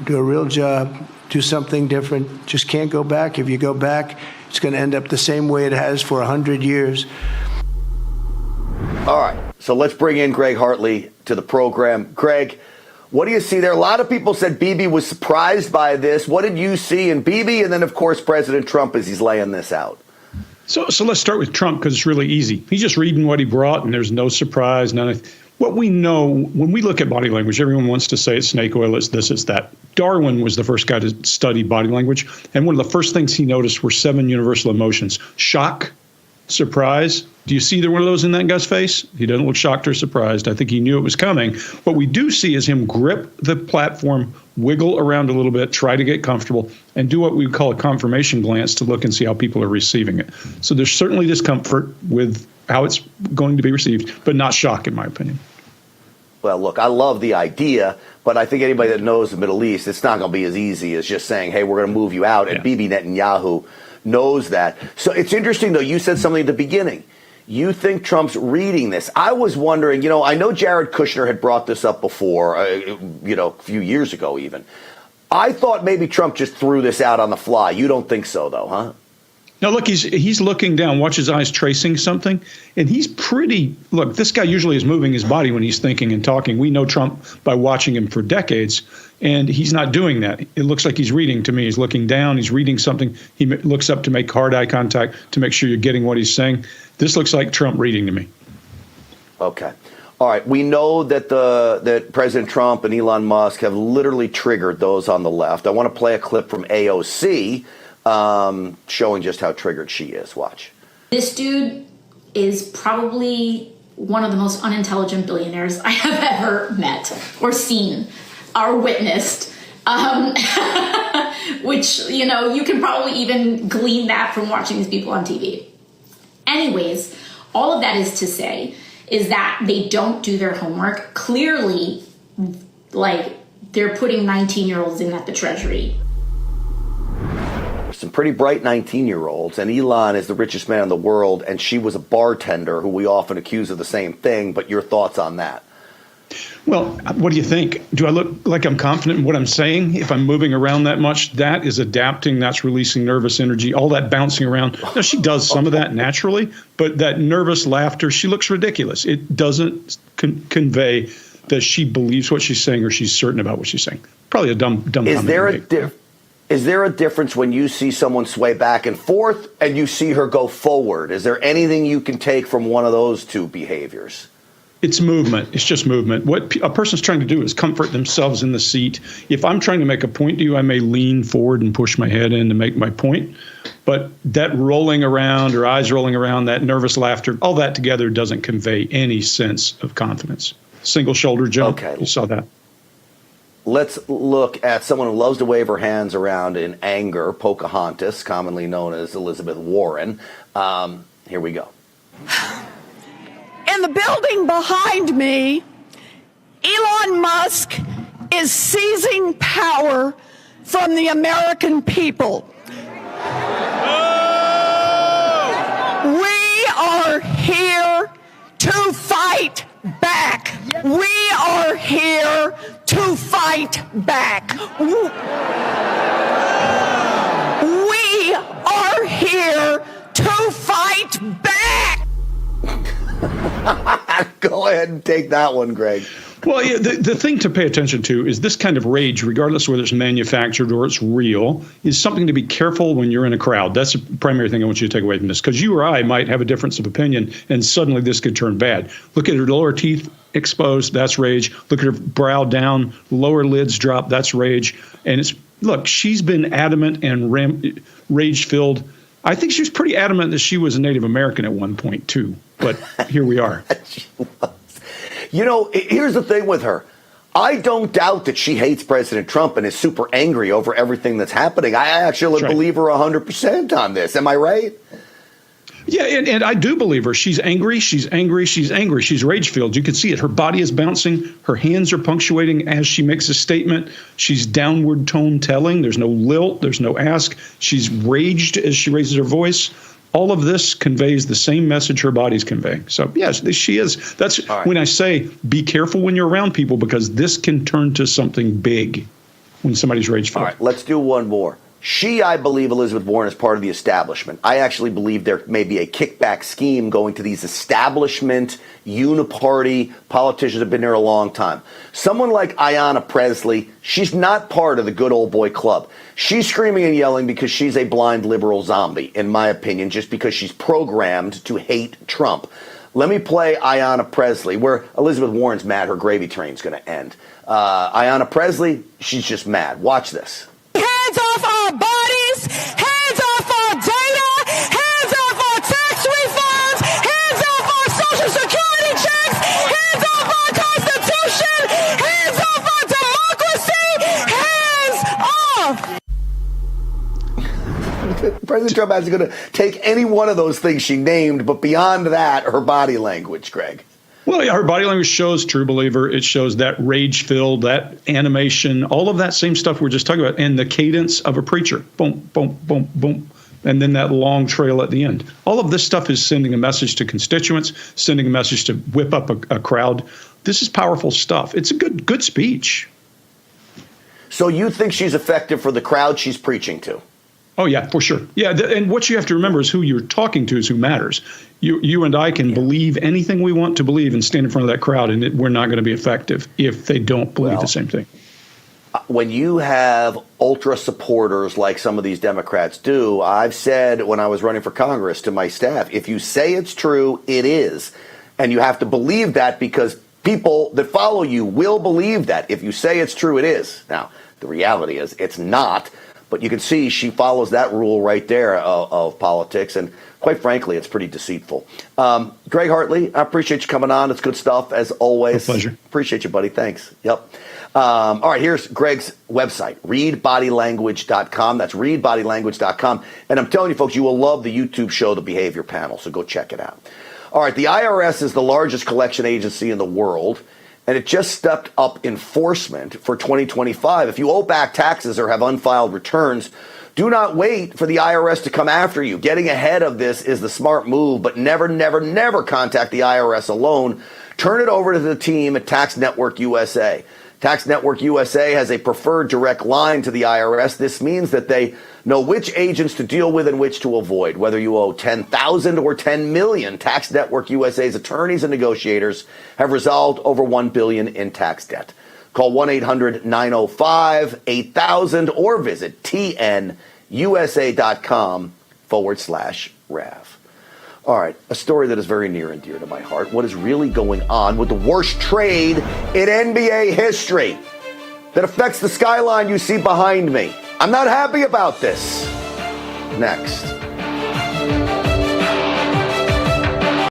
Do a real job, do something different. Just can't go back. If you go back, it's going to end up the same way it has for 100 years. All right, so let's bring in Greg Hartley to the program. Greg, what do you see there? A lot of people said Bibi was surprised by this. What did you see in Bibi? And then, of course, President Trump as he's laying this out. So let's start with Trump because it's really easy. He's just reading what he brought, and there's no surprise. What we know when we look at body language, everyone wants to say it's snake oil, it's this, it's that. Darwin was the first guy to study body language, and one of the first things he noticed were 7 universal emotions: shock, surprise. Do you see either one of those in that guy's face? He doesn't look shocked or surprised. I think he knew it was coming. What we do see is him grip the platform, wiggle around a little bit, try to get comfortable, and do what we call a confirmation glance to look and see how people are receiving it. So there's certainly discomfort with how it's going to be received, but not shock, in my opinion. Well, look, I love the idea, but I think anybody that knows the Middle East, it's not going to be as easy as just saying, hey, we're going to move you out. And Bibi Netanyahu knows that. So it's interesting, though, you said something at the beginning. You think Trump's reading this. I was wondering, I know Jared Kushner had brought this up before, a few years ago even. I thought maybe Trump just threw this out on the fly. You don't think so, though, huh? Now, look, he's looking down. Watch his eyes tracing something. And he's pretty, look, this guy usually is moving his body when he's thinking and talking. We know Trump by watching him for decades, and he's not doing that. It looks like he's reading to me. He's looking down. He's reading something. He looks up to make hard eye contact to make sure you're getting what he's saying. This looks like Trump reading to me. Okay. All right. We know that that President Trump and Elon Musk have literally triggered those on the left. I want to play a clip from AOC showing just how triggered she is. Watch. This dude is probably one of the most unintelligent billionaires I have ever met or seen or witnessed. Which, you know, you can probably even glean that from watching these people on TV. Anyways, all of that is to say is that they don't do their homework. Clearly, like, they're putting 19-year-olds in at the Treasury. There's some pretty bright 19-year-olds, and Elon is the richest man in the world, and she was a bartender who we often accuse of the same thing. But your thoughts on that? Well, what do you think? Do I look like I'm confident in what I'm saying? If I'm moving around that much, that is adapting. That's releasing nervous energy, all that bouncing around. Now, she does some of that naturally, but that nervous laughter, she looks ridiculous. It doesn't convey that she believes what she's saying or she's certain about what she's saying. Probably a dumb comment. Is there a difference when you see someone sway back and forth and you see her go forward? Is there anything you can take from one of those two behaviors? It's movement. It's just movement. What a person's trying to do is comfort themselves in the seat. If I'm trying to make a point to you, I may lean forward and push my head in to make my point. But that rolling around or eyes rolling around, that nervous laughter, all that together doesn't convey any sense of confidence. Single shoulder jump. Okay. You saw that. Let's look at someone who loves to wave her hands around in anger, Pocahontas, commonly known as Elizabeth Warren. Here we go. In the building behind me, Elon Musk is seizing power from the American people. We are here to fight back. We are here to fight back. We are here to fight back. Go ahead and take that one, Greg. Well, yeah, the thing to pay attention to is this kind of rage, regardless of whether it's manufactured or it's real, is something to be careful when you're in a crowd. That's the primary thing I want you to take away from this, because you or I might have a difference of opinion, and suddenly this could turn bad. Look at her lower teeth exposed, that's rage. Look at her brow down, lower lids drop, that's rage. And look, she's been adamant and rage-filled. I think she was pretty adamant that she was a Native American at one point, too. But here we are. You know, here's the thing with her. I don't doubt that she hates President Trump and is super angry over everything that's happening. I actually believe her 100% on this. Am I right? Yeah, and I do believe her. She's angry. She's angry. She's angry. She's rage-filled. You can see it. Her body is bouncing. Her hands are punctuating as she makes a statement. She's downward tone telling. There's no lilt. There's no ask. She's raged as she raises her voice. All of this conveys the same message her body's conveying. So, yes, she is. That's when I say be careful when you're around people, because this can turn to something big when somebody's rage-filled. All right, let's do one more. I believe Elizabeth Warren is part of the establishment. I actually believe there may be a kickback scheme going to these establishment, uniparty politicians that have been there a long time. Someone like Ayanna Pressley, she's not part of the good old boy club. She's screaming and yelling because she's a blind liberal zombie, in my opinion, just because she's programmed to hate Trump. Let me play Ayanna Pressley, where Elizabeth Warren's mad her gravy train's going to end. Ayanna Pressley, she's just mad. Watch this. Hands off our bodies, hands off our data, hands off our tax refunds, hands off our Social Security checks, hands off our Constitution, hands off our democracy, hands off. President Trump is going to take any one of those things she named, but beyond that, her body language, Greg. Well, yeah, her body language shows true believer. It shows that rage-filled, that animation, all of that same stuff we're just talking about, and the cadence of a preacher. Boom, boom, boom, boom. And then that long trail at the end. All of this stuff is sending a message to constituents, sending a message to whip up a crowd. This is powerful stuff. It's a good speech. So you think she's effective for the crowd she's preaching to? Oh, yeah, for sure. Yeah, and what you have to remember is who you're talking to is who matters. You and I can believe anything we want to believe and stand in front of that crowd, and we're not going to be effective if they don't believe the same thing. When you have ultra supporters like some of these Democrats do, I've said when I was running for Congress to my staff, if you say it's true, it is. And you have to believe that because people that follow you will believe that. If you say it's true, it is. Now, the reality is it's not. But you can see she follows that rule right there of politics. And quite frankly, it's pretty deceitful. Greg Hartley, I appreciate you coming on. It's good stuff, as always. My pleasure. Appreciate you, buddy. Thanks. Yep. All right, here's Greg's website, readbodylanguage.com. That's readbodylanguage.com. And I'm telling you, folks, you will love the YouTube show, The Behavior Panel. So go check it out. All right, the IRS is the largest collection agency in the world. And it just stepped up enforcement for 2025. If you owe back taxes or have unfiled returns, do not wait for the IRS to come after you. Getting ahead of this is the smart move, but never, never, never contact the IRS alone. Turn it over to the team at Tax Network USA. Tax Network USA has a preferred direct line to the IRS. This means that they know which agents to deal with and which to avoid. Whether you owe $10,000 or $10 million, Tax Network USA's attorneys and negotiators have resolved over $1 billion in tax debt. Call 1-800-905-8000 or visit tnusa.com/RAV. All right, a story that is very near and dear to my heart. What is really going on with the worst trade in NBA history that affects the skyline you see behind me? I'm not happy about this. Next.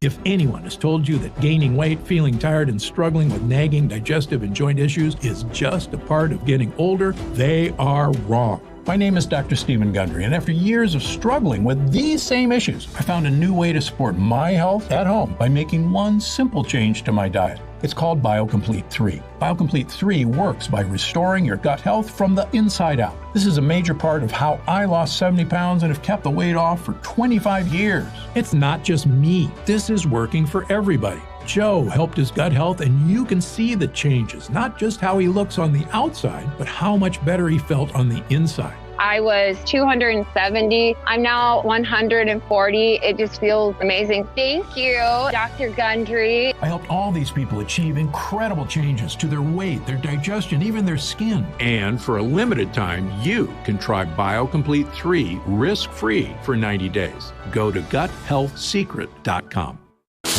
If anyone has told you that gaining weight, feeling tired, and struggling with nagging digestive and joint issues is just a part of getting older, they are wrong. My name is Dr. Stephen Gundry, and after years of struggling with these same issues, I found a new way to support my health at home by making one simple change to my diet. It's called BioComplete 3. BioComplete 3 works by restoring your gut health from the inside out. This is a major part of how I lost 70 pounds and have kept the weight off for 25 years. It's not just me. This is working for everybody. Joe helped his gut health, and you can see the changes, not just how he looks on the outside, but how much better he felt on the inside. I was 270. I'm now 140. It just feels amazing. Thank you, Dr. Gundry. I helped all these people achieve incredible changes to their weight, their digestion, even their skin. And for a limited time, you can try BioComplete 3 risk-free for 90 days. Go to guthealthsecret.com.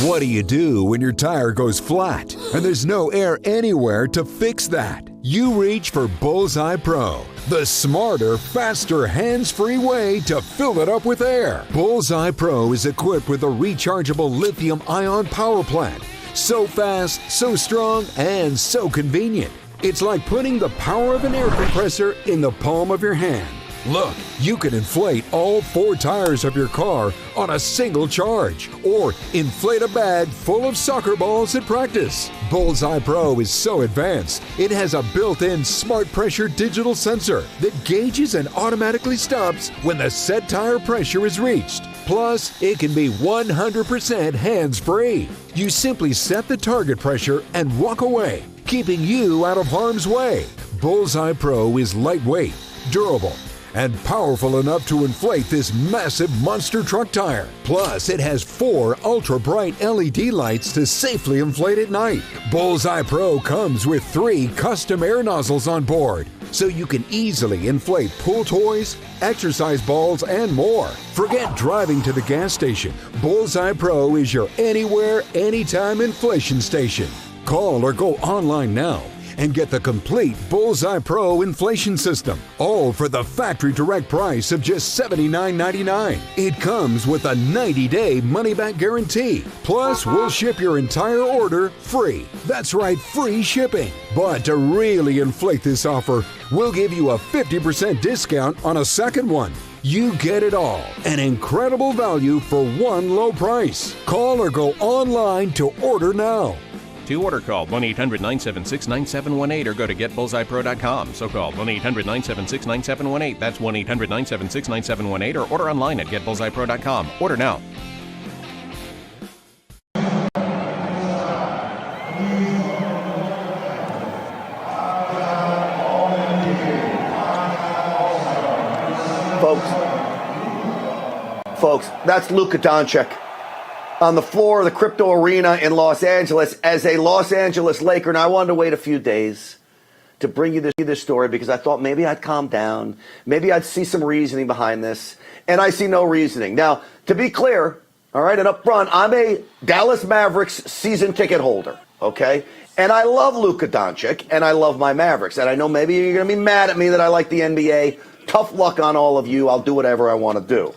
What do you do when your tire goes flat and there's no air anywhere to fix that? You reach for Bullseye Pro, the smarter, faster, hands-free way to fill it up with air. Bullseye Pro is equipped with a rechargeable lithium-ion power plant. So fast, so strong, and so convenient. It's like putting the power of an air compressor in the palm of your hand. Look, you can inflate all 4 tires of your car on a single charge, or inflate a bag full of soccer balls at practice. Bullseye Pro is so advanced, it has a built-in smart pressure digital sensor that gauges and automatically stops when the set tire pressure is reached. Plus, it can be 100% hands-free. You simply set the target pressure and walk away, keeping you out of harm's way. Bullseye Pro is lightweight, durable, and powerful enough to inflate this massive monster truck tire. Plus, it has 4 ultra-bright LED lights to safely inflate at night. Bullseye Pro comes with 3 custom air nozzles on board, so you can easily inflate pool toys, exercise balls, and more. Forget driving to the gas station. Bullseye Pro is your anywhere, anytime inflation station. Call or go online now and get the complete Bullseye Pro inflation system, all for the factory direct price of just $79.99. It comes with a 90-day money-back guarantee. Plus, we'll ship your entire order free. That's right, free shipping. But to really inflate this offer, we'll give you a 50% discount on a second one. You get it all. An incredible value for one low price. Call or go online to order now. To order, call 1-800-976-9718 or go to getbullseyepro.com. So call 1-800-976-9718. That's 1-800-976-9718 or order online at getbullseyepro.com. Order now. Folks, folks, that's Luka Doncic on the floor of the crypto arena in Los Angeles as a Los Angeles Laker. Now, I wanted to wait a few days to bring you this story because I thought maybe I'd calm down. Maybe I'd see some reasoning behind this. And I see no reasoning. Now, to be clear, all right, and up front, I'm a Dallas Mavericks season ticket holder, okay? And I love Luka Doncic, and I love my Mavericks. And I know maybe you're going to be mad at me that I like the NBA. Tough luck on all of you. I'll do whatever I want to do.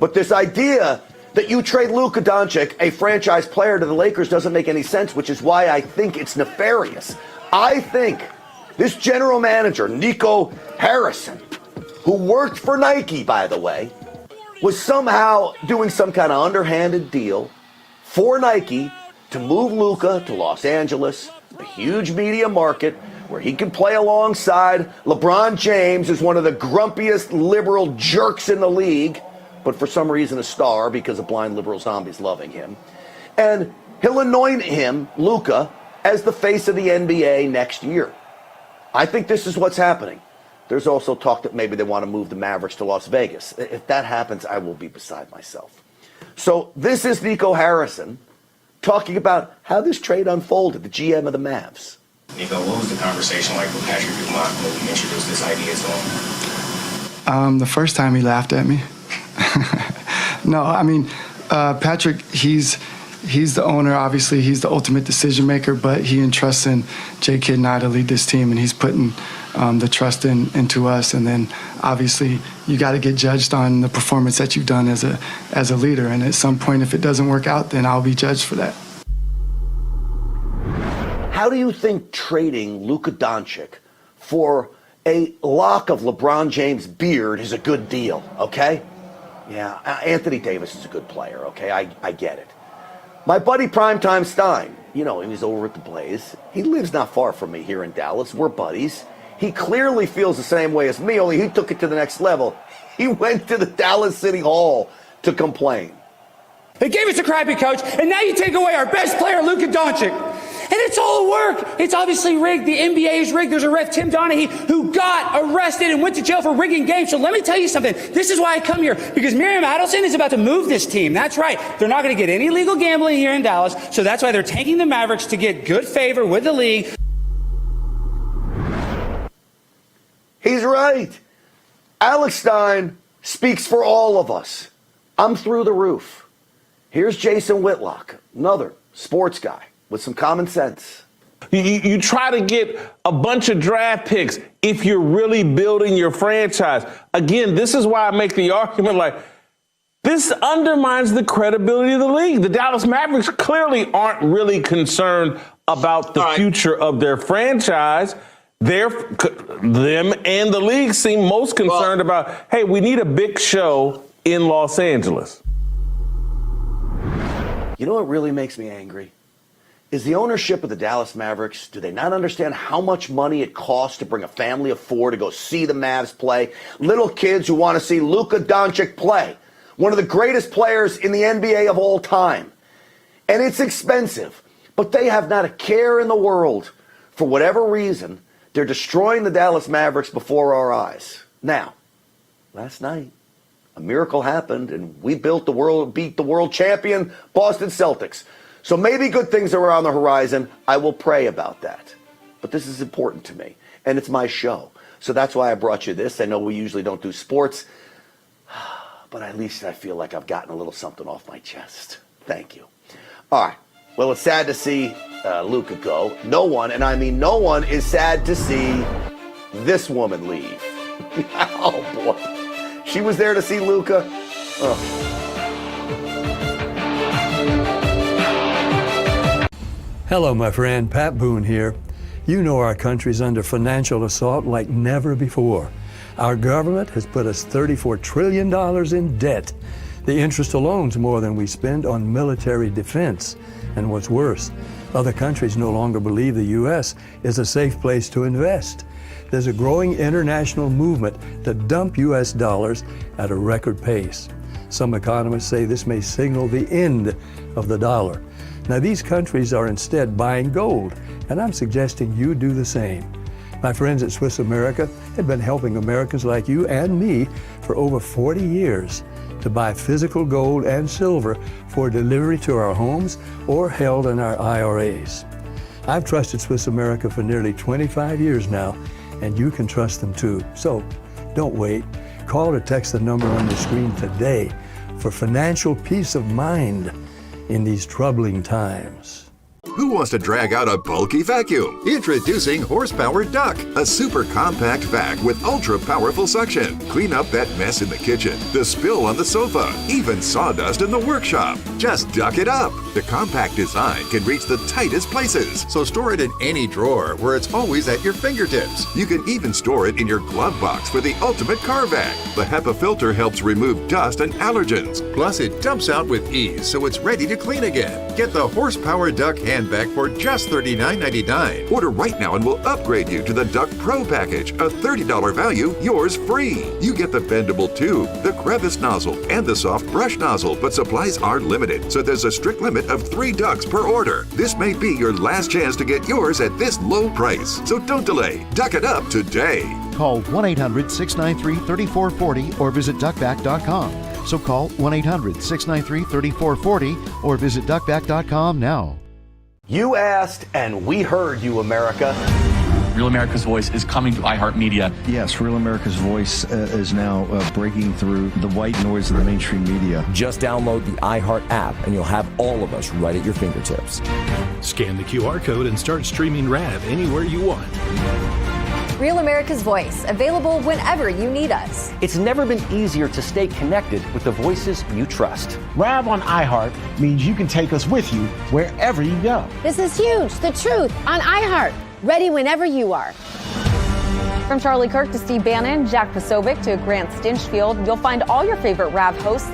But this idea that you trade Luka Doncic, a franchise player, to the Lakers doesn't make any sense, which is why I think it's nefarious. I think this general manager, Nico Harrison, who worked for Nike, by the way, was somehow doing some kind of underhanded deal for Nike to move Luka to Los Angeles, a huge media market where he can play alongside LeBron James, who's one of the grumpiest liberal jerks in the league, but for some reason a star because of blind liberal zombies loving him. And he'll anoint him, Luka, as the face of the NBA next year. I think this is what's happening. There's also talk that maybe they want to move the Mavericks to Las Vegas. If that happens, I will be beside myself. So this is Nico Harrison talking about how this trade unfolded, the GM of the Mavs. Nico, what was the conversation like with Patrick Dumont when we introduced this idea to him? The first time he laughed at me. No, I mean, Patrick, he's the owner, obviously. He's the ultimate decision maker, but he entrusts in J. Kidd and I to lead this team, and he's putting the trust into us. And then, obviously, you got to get judged on the performance that you've done as a leader. And at some point, if it doesn't work out, then I'll be judged for that. How do you think trading Luka Doncic for a lock of LeBron James' beard is a good deal, okay? Yeah, Anthony Davis is a good player, okay? I get it. My buddy Primetime Stein, you know, he was over at the Blaze. He lives not far from me here in Dallas. We're buddies. He clearly feels the same way as me, only he took it to the next level. He went to the Dallas City Hall to complain. They gave us a crappy coach, and now you take away our best player, Luka Doncic. And it's all a work. It's obviously rigged. The NBA is rigged. There's a ref, Tim Donaghy, who got arrested and went to jail for rigging games. So let me tell you something. This is why I come here, because Miriam Adelson is about to move this team. That's right. They're not going to get any legal gambling here in Dallas. So that's why they're taking the Mavericks to get good favor with the league. He's right. Alex Stein speaks for all of us. I'm through the roof. Here's Jason Whitlock, another sports guy with some common sense. You try to get a bunch of draft picks if you're really building your franchise. Again, this is why I make the argument like, this undermines the credibility of the league. The Dallas Mavericks clearly aren't really concerned about the future of their franchise. Them and the league seem most concerned about, hey, we need a big show in Los Angeles. You know what really makes me angry? Is the ownership of the Dallas Mavericks, do they not understand how much money it costs to bring a family of four to go see the Mavs play? Little kids who want to see Luka Doncic play, one of the greatest players in the NBA of all time. And it's expensive, but they have not a care in the world. For whatever reason, they're destroying the Dallas Mavericks before our eyes. Now, last night, a miracle happened, and we beat the world champion Boston Celtics. So maybe good things are on the horizon. I will pray about that. But this is important to me, and it's my show. So that's why I brought you this. I know we usually don't do sports, but at least I feel like I've gotten a little something off my chest. Thank you. All right. Well, it's sad to see Luka go. No one, and I mean no one, is sad to see this woman leave. Oh, boy. She was there to see Luka. Hello, my friend. Pat Boone here. You know our country's under financial assault like never before. Our government has put us $34 trillion in debt. The interest alone's more than we spend on military defense. And what's worse, other countries no longer believe the U.S. is a safe place to invest. There's a growing international movement to dump U.S. dollars at a record pace. Some economists say this may signal the end of the dollar. Now, these countries are instead buying gold, and I'm suggesting you do the same. My friends at Swiss America had been helping Americans like you and me for over 40 years to buy physical gold and silver for delivery to our homes or held in our IRAs. I've trusted Swiss America for nearly 25 years now, and you can trust them too. So don't wait. Call or text the number on your screen today for financial peace of mind in these troubling times. Who wants to drag out a bulky vacuum? Introducing Horsepower Duck, a super compact vac with ultra powerful suction. Clean up that mess in the kitchen, the spill on the sofa, even sawdust in the workshop. Just duck it up. The compact design can reach the tightest places, so store it in any drawer where it's always at your fingertips. You can even store it in your glove box for the ultimate car vac. The HEPA filter helps remove dust and allergens. Plus, it dumps out with ease, so it's ready to clean again. Get the Horsepower Duck hand vac for just $39.99. Order right now and we'll upgrade you to the Duck Pro package, a $30 value, yours free. You get the bendable tube, the crevice nozzle, and the soft brush nozzle, but supplies are limited, so there's a strict limit of 3 ducks per order. This may be your last chance to get yours at this low price, so don't delay. Duck it up today. Call 1-800-693-3440 or visit duckback.com. So call 1-800-693-3440 or visit duckback.com now. You asked, and we heard you, America. Real America's Voice is coming to iHeartMedia. Yes, Real America's Voice is now breaking through the white noise of the mainstream media. Just download the iHeart app, and you'll have all of us right at your fingertips. Scan the QR code and start streaming RAV anywhere you want. Real America's Voice, available whenever you need us. It's never been easier to stay connected with the voices you trust. RAV on iHeart means you can take us with you wherever you go. This is huge. The truth on iHeart. Ready whenever you are. From Charlie Kirk to Steve Bannon, Jack Posobiec to Grant Stinchfield, you'll find all your favorite RAV hosts